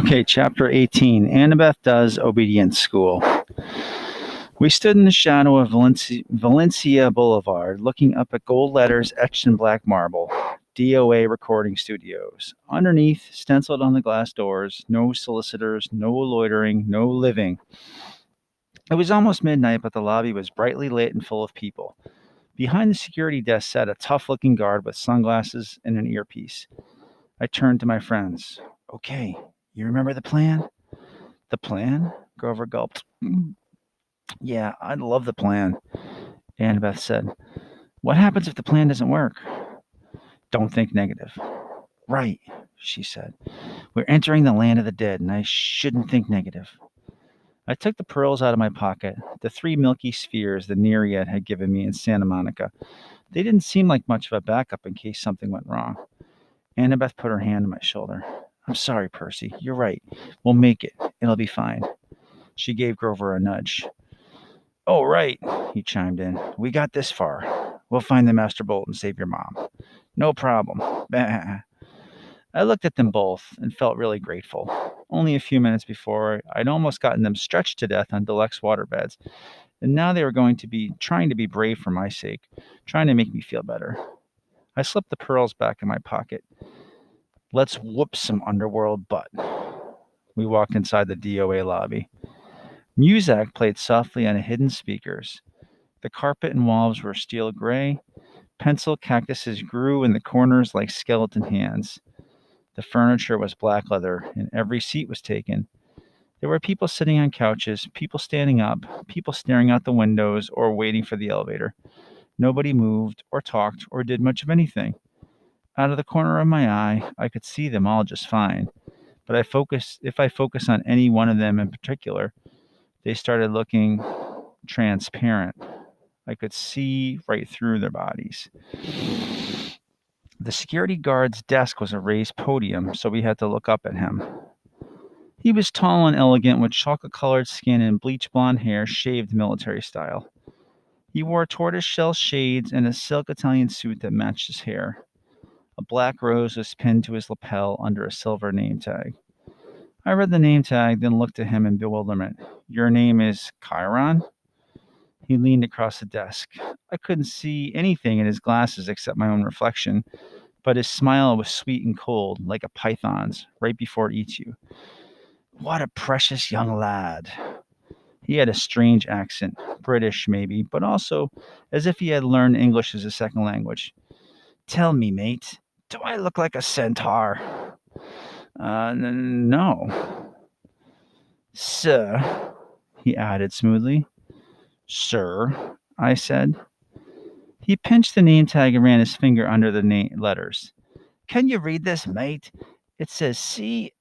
Okay, chapter 18. Annabeth does obedience school. We stood in the shadow of Valencia Boulevard, looking up at gold letters etched in black marble. DOA Recording Studios. Underneath, stenciled on the glass doors, no solicitors, no loitering, no living. It was almost midnight, but the lobby was brightly lit and full of people. Behind the security desk sat a tough looking guard with sunglasses and an earpiece. I turned to my friends. Okay, you remember the plan? The plan? Grover gulped. Yeah, I love the plan, Annabeth said. What happens if the plan doesn't work? Don't think negative. Right, she said. We're entering the land of the dead, and I shouldn't think negative. I took the pearls out of my pocket, the 3 milky spheres the Nereid had given me in Santa Monica. They didn't seem like much of a backup in case something went wrong. Annabeth put her hand on my shoulder. I'm sorry, Percy. You're right. We'll make it. It'll be fine. She gave Grover a nudge. Oh, right, he chimed in. We got this far. We'll find the Master Bolt and save your mom. No problem. Bah. I looked at them both and felt really grateful. Only a few minutes before, I'd almost gotten them stretched to death on deluxe waterbeds, and now they were going to be trying to be brave for my sake, trying to make me feel better. I slipped the pearls back in my pocket. Let's whoop some underworld butt. We walked inside the DOA lobby. Muzak played softly on hidden speakers. The carpet and walls were steel gray. Pencil cactuses grew in the corners like skeleton hands. The furniture was black leather, and every seat was taken. There were people sitting on couches, people standing up, people staring out the windows or waiting for the elevator. Nobody moved or talked or did much of anything. Out of the corner of my eye, I could see them all just fine. But if I focus on any one of them in particular, they started looking transparent. I could see right through their bodies. The security guard's desk was a raised podium, so we had to look up at him. He was tall and elegant with chocolate colored skin and bleach blonde hair shaved military style. He wore tortoiseshell shades and a silk Italian suit that matched his hair. A black rose was pinned to his lapel under a silver name tag. I read the name tag, then looked at him in bewilderment. Your name is Chiron? He leaned across the desk. I couldn't see anything in his glasses except my own reflection, but his smile was sweet and cold, like a python's, right before it eats you. What a precious young lad. He had a strange accent, British maybe, but also as if he had learned English as a second language. Tell me, mate, do I look like a centaur? No. Sir, he added smoothly. Sir, I said. He pinched the name tag and ran his finger under the letters. Can you read this, mate? It says Charon.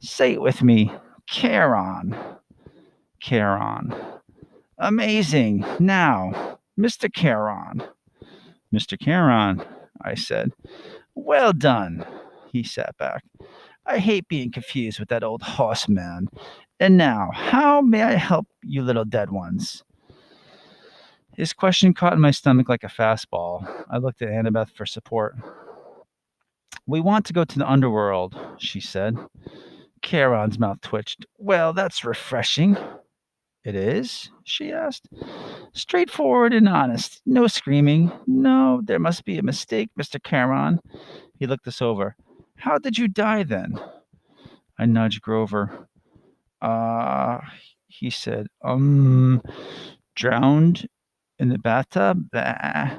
Say it with me. Charon. Charon. Amazing. Now, Mr. Charon. Mr. Charon, I said. Well done. He sat back. I hate being confused with that old horseman. And now, how may I help you little dead ones? His question caught in my stomach like a fastball. I looked at Annabeth for support. We want to go to the underworld, she said. Charon's mouth twitched. Well, that's refreshing. It is? She asked. Straightforward and honest. No screaming. No, there must be a mistake, Mr. Charon. He looked us over. How did you die then? I nudged Grover. Uh, he said, drowned in the bathtub? Bah.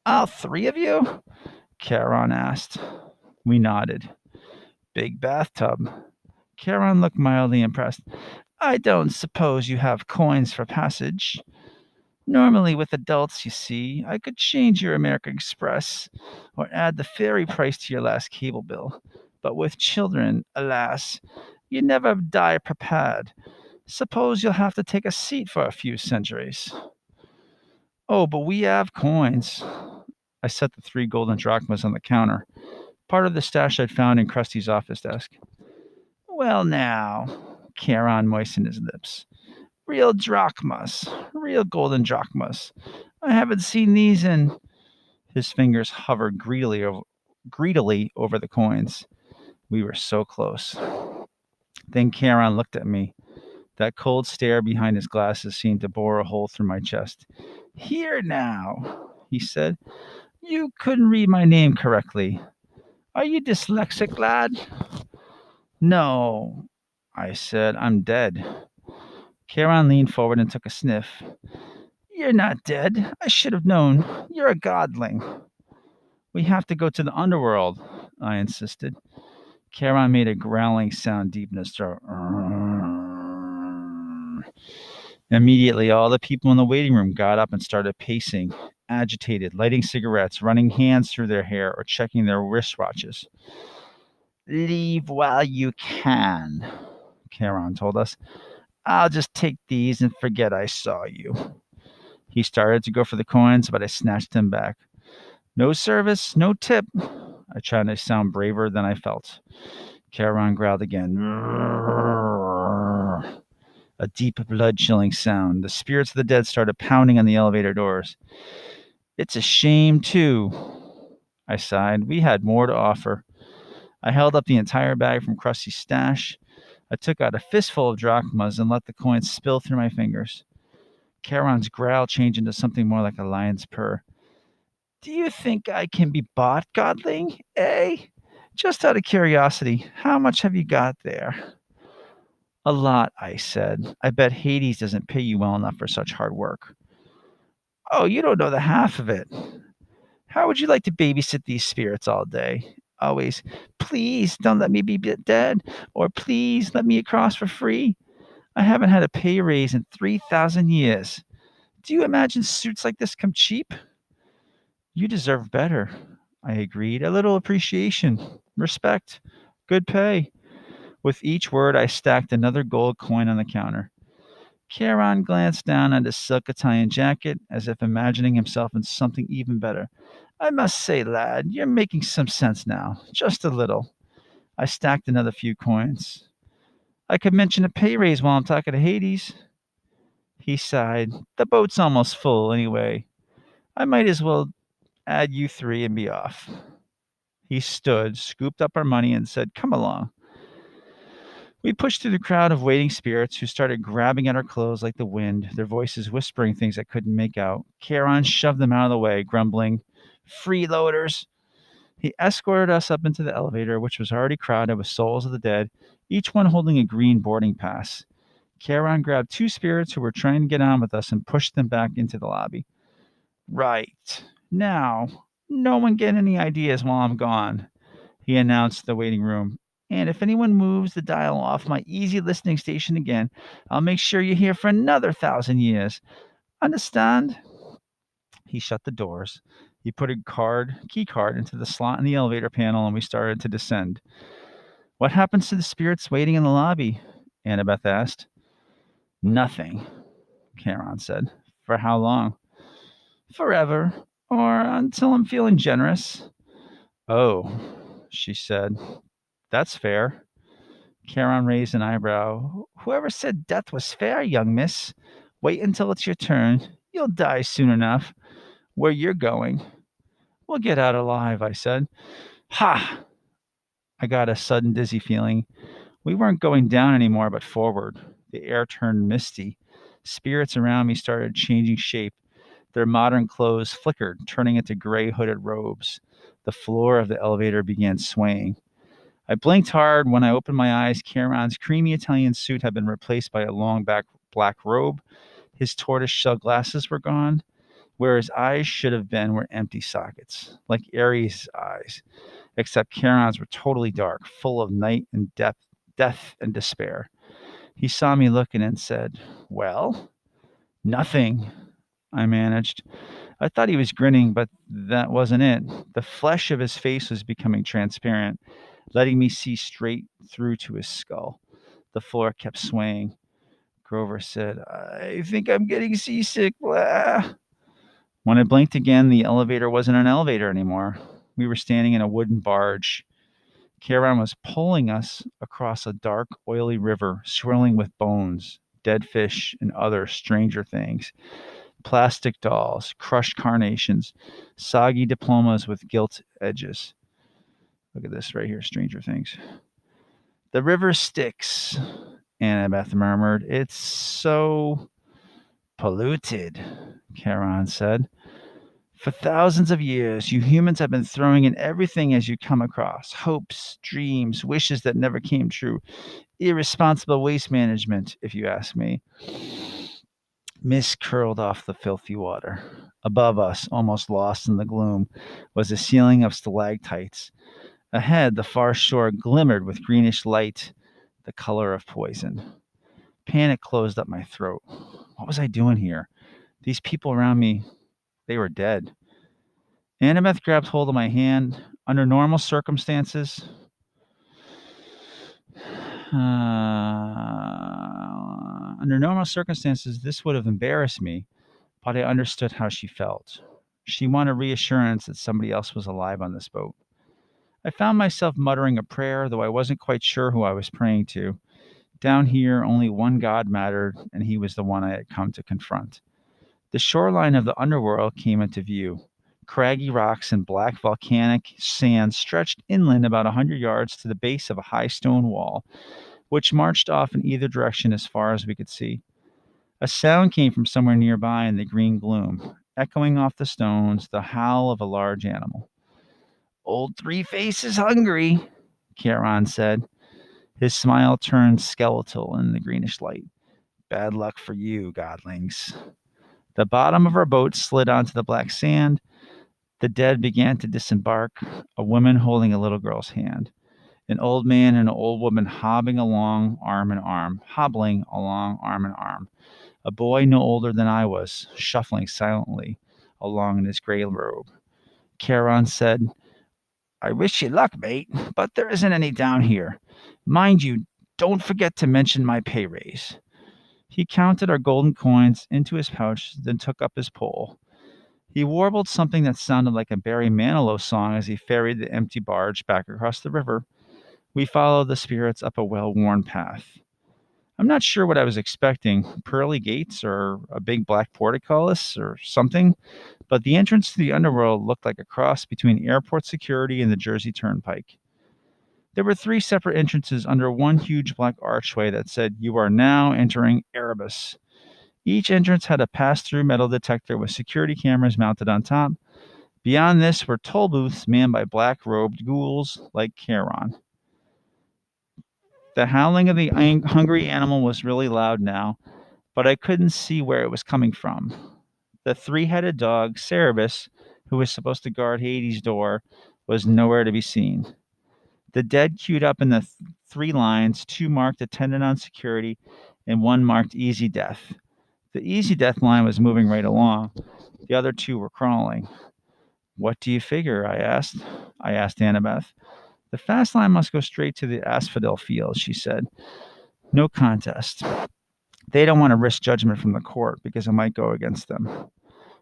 All three of you? Charon asked. We nodded. Big bathtub. Charon looked mildly impressed. I don't suppose you have coins for passage. Normally, with adults, you see, I could change your American Express or add the ferry price to your last cable bill. But with children, alas, you never die prepared. Suppose you'll have to take a seat for a few centuries. Oh, but we have coins. I set the 3 golden drachmas on the counter, part of the stash I'd found in Krusty's office desk. Well, now, Charon moistened his lips. Real drachmas, real golden drachmas. I haven't seen these in. His fingers hovered greedily greedily over the coins. We were so close. Then Charon looked at me. That cold stare behind his glasses seemed to bore a hole through my chest. Here now, he said. You couldn't read my name correctly. Are you dyslexic, lad? No, I said. I'm dead. Charon leaned forward and took a sniff. You're not dead. I should have known. You're a godling. We have to go to the underworld, I insisted. Charon made a growling sound deep in his throat. Immediately, all the people in the waiting room got up and started pacing, agitated, lighting cigarettes, running hands through their hair, or checking their wristwatches. Leave while you can, Charon told us. I'll just take these and forget I saw you. He started to go for the coins, but I snatched him back. No service, no tip. I tried to sound braver than I felt. Charon growled again. A deep, blood-chilling sound. The spirits of the dead started pounding on the elevator doors. It's a shame, too, I sighed. We had more to offer. I held up the entire bag from Krusty's stash. I took out a fistful of drachmas and let the coins spill through my fingers. Charon's growl changed into something more like a lion's purr. Do you think I can be bought, godling? Eh? Just out of curiosity, how much have you got there? A lot, I said. I bet Hades doesn't pay you well enough for such hard work. Oh, you don't know the half of it. How would you like to babysit these spirits all day? Always, please don't let me be dead, or please let me across for free. I haven't had a pay raise in 3,000 years. Do you imagine suits like this come cheap? You deserve better, I agreed. A little appreciation, respect, good pay. With each word, I stacked another gold coin on the counter. Charon glanced down at his silk Italian jacket, as if imagining himself in something even better. I must say, lad, you're making some sense now. Just a little. I stacked another few coins. I could mention a pay raise while I'm talking to Hades. He sighed. The boat's almost full, anyway. I might as well add you three and be off. He stood, scooped up our money, and said, Come along. We pushed through the crowd of waiting spirits who started grabbing at our clothes like the wind, their voices whispering things I couldn't make out. Charon shoved them out of the way, grumbling, Freeloaders. He escorted us up into the elevator, which was already crowded with souls of the dead, each one holding a green boarding pass. Charon grabbed two spirits who were trying to get on with us and pushed them back into the lobby. Right. Now, no one get any ideas while I'm gone, he announced the waiting room. And if anyone moves the dial off my easy listening station again, I'll make sure you're here for another 1,000 years. Understand? He shut the doors. He put a key card into the slot in the elevator panel, and we started to descend. What happens to the spirits waiting in the lobby? Annabeth asked. Nothing, Charon said. For how long? Forever, or until I'm feeling generous. Oh, she said. That's fair. Charon raised an eyebrow. Whoever said death was fair, young miss? Wait until it's your turn. You'll die soon enough. Where you're going. We'll get out alive, I said. Ha! I got a sudden dizzy feeling. We weren't going down anymore, but forward. The air turned misty. Spirits around me started changing shape. Their modern clothes flickered, turning into gray hooded robes. The floor of the elevator began swaying. I blinked hard. When I opened my eyes, Charon's creamy Italian suit had been replaced by a long black robe. His tortoise-shell glasses were gone. Where his eyes should have been were empty sockets, like Ares' eyes, except Charon's were totally dark, full of night and death and despair. He saw me looking and said, Well? Nothing, I managed. I thought he was grinning, but that wasn't it. The flesh of his face was becoming transparent, letting me see straight through to his skull. The floor kept swaying. Grover said, I think I'm getting seasick. Blah. When I blinked again, the elevator wasn't an elevator anymore. We were standing in a wooden barge. Charon was pulling us across a dark, oily river, swirling with bones, dead fish, and other stranger things. Plastic dolls, crushed carnations, soggy diplomas with gilt edges. Look at this right here, Stranger Things. The river Styx, Annabeth murmured. It's so polluted, Charon said. For thousands of years, you humans have been throwing in everything as you come across hopes, dreams, wishes that never came true. Irresponsible waste management, if you ask me. Mist curled off the filthy water. Above us, almost lost in the gloom, was a ceiling of stalactites. Ahead, the far shore glimmered with greenish light, the color of poison. Panic closed up my throat. What was I doing here? These people around me, they were dead. Annabeth grabbed hold of my hand. Under normal circumstances, this would have embarrassed me, but I understood how she felt. She wanted reassurance that somebody else was alive on this boat. I found myself muttering a prayer, though I wasn't quite sure who I was praying to. Down here, only one God mattered, and he was the one I had come to confront. The shoreline of the underworld came into view. Craggy rocks and black volcanic sand stretched inland about 100 yards to the base of a high stone wall, which marched off in either direction as far as we could see. A sound came from somewhere nearby in the green gloom, echoing off the stones, the howl of a large animal. Old Three Face is hungry, Charon said. His smile turned skeletal in the greenish light. Bad luck for you, godlings. The bottom of our boat slid onto the black sand. The dead began to disembark, a woman holding a little girl's hand, an old man and an old woman hobbling along arm in arm, a boy no older than I was, shuffling silently along in his gray robe. Charon said, I wish you luck, mate, but there isn't any down here. Mind you, don't forget to mention my pay raise. He counted our golden coins into his pouch, then took up his pole. He warbled something that sounded like a Barry Manilow song as he ferried the empty barge back across the river. We followed the spirits up a well-worn path. I'm not sure what I was expecting, pearly gates or a big black portcullis or something, but the entrance to the underworld looked like a cross between airport security and the Jersey Turnpike. There were 3 separate entrances under one huge black archway that said, You are now entering Erebus. Each entrance had a pass-through metal detector with security cameras mounted on top. Beyond this were toll booths manned by black-robed ghouls like Charon. The howling of the hungry animal was really loud now, but I couldn't see where it was coming from. The 3-headed dog, Cerebus, who was supposed to guard Hades' door, was nowhere to be seen. The dead queued up in the 3 lines, 2 marked attendant on security, and 1 marked easy death. The easy death line was moving right along. The other 2 were crawling. What do you figure? I asked Annabeth. The fast line must go straight to the asphodel field, she said. No contest. They don't want to risk judgment from the court because it might go against them.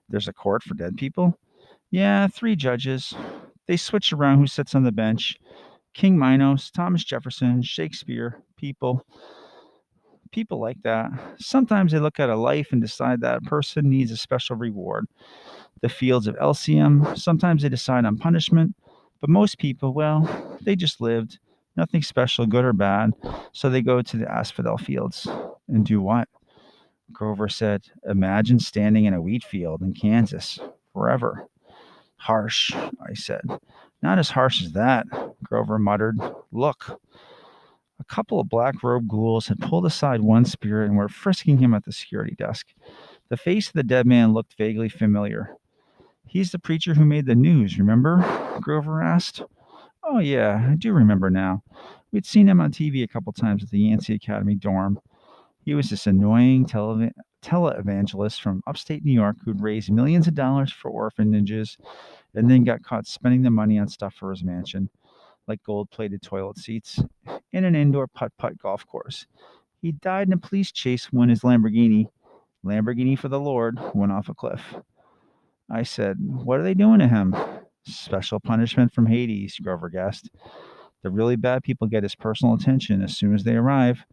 There's a court for dead people? Yeah, 3 judges. They switch around who sits on the bench. King Minos, Thomas Jefferson, Shakespeare, people like that. Sometimes they look at a life and decide that a person needs a special reward. The fields of Elysium, sometimes they decide on punishment, but most people, well, they just lived. Nothing special, good or bad, so they go to the asphodel fields. And do what? Grover said, Imagine standing in a wheat field in Kansas forever. Harsh, I said. Not as harsh as that, Grover muttered. Look. A couple of black-robed ghouls had pulled aside one spirit and were frisking him at the security desk. The face of the dead man looked vaguely familiar. He's the preacher who made the news, remember? Grover asked. Oh, yeah, I do remember now. We'd seen him on TV a couple times at the Yancey Academy dorm. He was this annoying televangelist from upstate New York who'd raised millions of dollars for orphanages and then got caught spending the money on stuff for his mansion, like gold-plated toilet seats, and an indoor putt-putt golf course. He died in a police chase when his Lamborghini for the Lord, went off a cliff. I said, What are they doing to him? Special punishment from Hades, Grover guessed. The really bad people get his personal attention as soon as they arrive.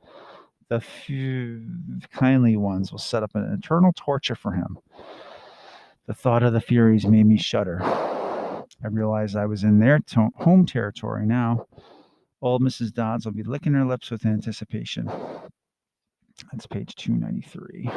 The few kindly ones will set up an eternal torture for him. The thought of the Furies made me shudder. I realized I was in their home territory now. Old Mrs. Dodds will be licking her lips with anticipation. That's page 293.